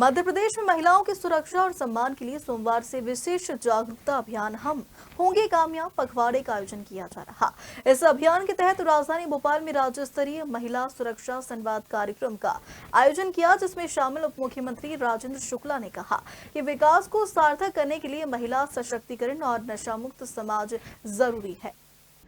मध्य प्रदेश में महिलाओं की सुरक्षा और सम्मान के लिए सोमवार से विशेष जागरूकता अभियान हम होंगे कामयाब पखवाड़े का आयोजन किया जा रहा। इस अभियान के तहत राजधानी भोपाल में राज्य स्तरीय महिला सुरक्षा संवाद कार्यक्रम का आयोजन किया, जिसमें शामिल उप मुख्यमंत्री राजेंद्र शुक्ला ने कहा कि विकास को सार्थक करने के लिए महिला सशक्तिकरण और नशा मुक्त समाज जरूरी है।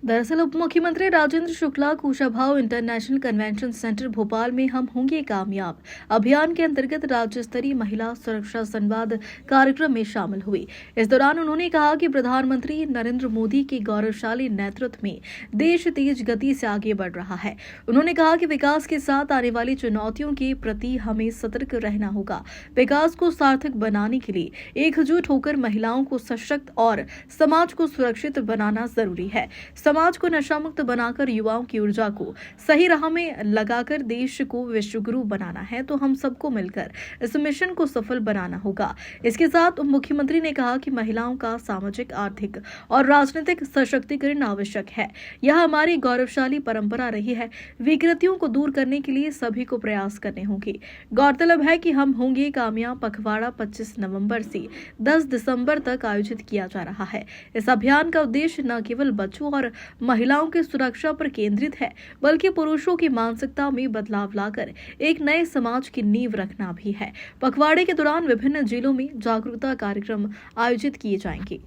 दरअसल उप मुख्यमंत्री Rajendra Shukla Kushabhau international convention centre Bhopal में हम होंगे कामयाब अभियान के अंतर्गत राज्य स्तरीय महिला सुरक्षा संवाद कार्यक्रम में शामिल हुई। इस दौरान उन्होंने कहा कि प्रधानमंत्री नरेंद्र मोदी के गौरवशाली नेतृत्व में देश तेज गति से आगे बढ़ रहा है। उन्होंने कहा कि विकास के साथ आने वाली चुनौतियों के प्रति हमें सतर्क रहना होगा। विकास को सार्थक बनाने के लिए एकजुट होकर महिलाओं को सशक्त और समाज को सुरक्षित बनाना जरूरी है। समाज को नशा मुक्त बनाकर युवाओं की ऊर्जा को सही राह में लगाकर देश को विश्वगुरु बनाना है, तो हम सबको मिलकर इस मिशन को सफल बनाना होगा। इसके साथ उप मुख्यमंत्री ने कहा कि महिलाओं का सामाजिक, आर्थिक और राजनीतिक सशक्तिकरण आवश्यक है। यह हमारी गौरवशाली परंपरा रही है। विकृतियों को दूर करने के लिए सभी को प्रयास करने होंगे। गौरतलब है कि हम होंगे कामयाब पखवाड़ा 25 नवंबर से 10 दिसंबर तक आयोजित किया जा रहा है। इस अभियान का उद्देश्य न केवल बच्चों और महिलाओं की सुरक्षा पर केंद्रित है, बल्कि पुरुषों की मानसिकता में बदलाव लाकर एक नए समाज की नींव रखना भी है। पखवाड़े के दौरान विभिन्न जिलों में जागरूकता कार्यक्रम आयोजित किए जाएंगे।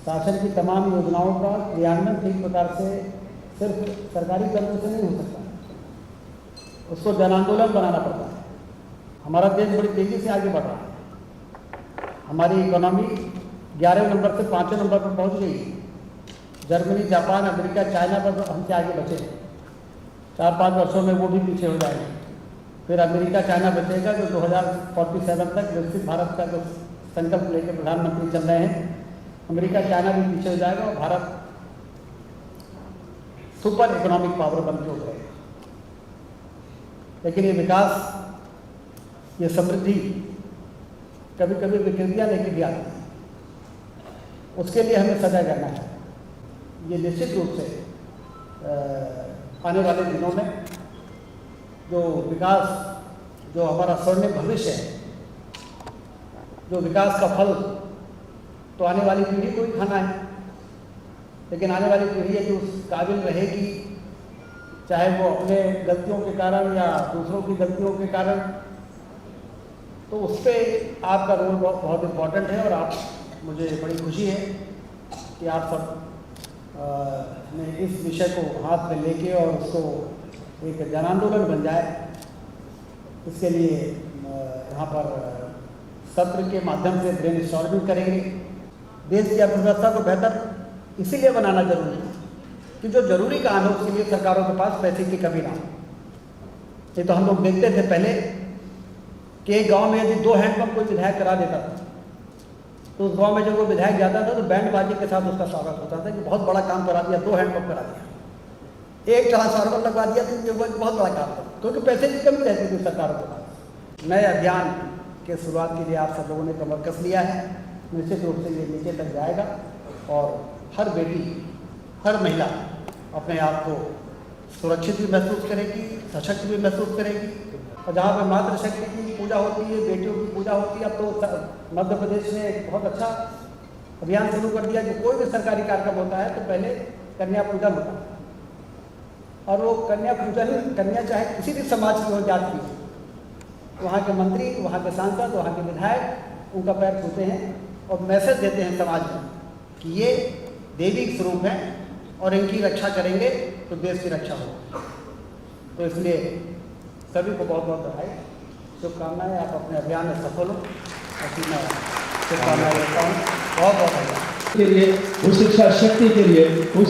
शासन की तमाम योजनाओं का क्रियान्वयन ठीक प्रकार से सिर्फ सरकारी कर्म से नहीं हो सकता, उसको जन आंदोलन बनाना पड़ता है। हमारा देश बड़ी तेजी से आगे बढ़ रहा है। हमारी इकोनॉमी 11 नंबर से 5 नंबर पर पहुंच गई है। जर्मनी, जापान, अमेरिका, चाइना पर हमसे आगे बचे हैं। 4-5 वर्षों में वो भी पीछे हो जाएंगे। फिर अमेरिका, चाइना बचेगा जो 2047 तक विकसित भारत का जो संकल्प लेकर प्रधानमंत्री चल रहे हैं, अमेरिका, चाइना भी पीछे हो जाएगा और भारत सुपर इकोनॉमिक पावर बन के उभरेगा। लेकिन ये विकास, ये समृद्धि कभी कभी विकृतियाँ लेके भी आती है। उसके लिए हमें सजग रहना है। ये निश्चित रूप से आने वाले दिनों में जो विकास, जो हमारा स्वर्णिम भविष्य है, जो विकास का फल तो आने वाली पीढ़ी को ही खाना है, लेकिन आने वाली पीढ़ी है जो उस काबिल रहेगी, चाहे वो अपने गलतियों के कारण या दूसरों की गलतियों के कारण, तो उस पर आपका रोल बहुत इम्पोर्टेंट है। और आप, मुझे बड़ी खुशी है कि आप सब ने इस विषय को हाथ में लेके और उसको एक जन आंदोलन बन जाए, इसके लिए यहाँ पर सत्र के माध्यम से ब्रेनस्टॉर्मिंग करेंगे। देश की अर्थव्यवस्था को बेहतर इसीलिए बनाना जरूरी है कि जो जरूरी काम है उसके लिए सरकारों के पास पैसे की कमी ना हो। ये तो हम लोग देखते थे पहले कि एक गाँव में यदि 2 हैंडपंप कोई विधायक करा देता था, तो उस गांव में जब वो विधायक जाता था तो बैंड बाजी के साथ उसका स्वागत होता था कि बहुत बड़ा काम करा दिया, 2 हैंडपंप करा दिया, 1 ट्रांसफार्मर लगवा दिया, तो ये बहुत बड़ा काम था, क्योंकि पैसे की कमी रहती थी सरकारों के पास। नए अभियान के शुरुआत के लिए आप सब लोगों ने कमर कस लिया है। निश्चित रूप से ये नीचे तक जाएगा और हर बेटी, हर महिला अपने आप को सुरक्षित भी महसूस करेगी, सशक्त भी महसूस करेगी। और जहाँ पर मातृशक्ति की पूजा होती है, बेटियों की पूजा होती है, अब तो मध्य प्रदेश ने एक बहुत अच्छा अभियान शुरू कर दिया कि कोई भी सरकारी कार्यक्रम होता है तो पहले कन्या पूजन होता है। और वो कन्या पूजन, कन्या चाहे किसी भी समाज की हो, जाति की, वहाँ के मंत्री, वहाँ के सांसद, वहाँ के विधायक उनका पैर छूते हैं और मैसेज देते हैं समाज में कि ये देवी स्वरूप हैं और इनकी रक्षा करेंगे तो देश की रक्षा हो। तो इसलिए सभी को बहुत बहुत बधाई, शुभकामनाएं। आप अपने अभियान में सफल हो, ऐसी मैं शुभकामनाएं देता हूँ। बहुत बहुत धन्यवाद। के लिए, उस शिक्षा शक्ति के लिए, उस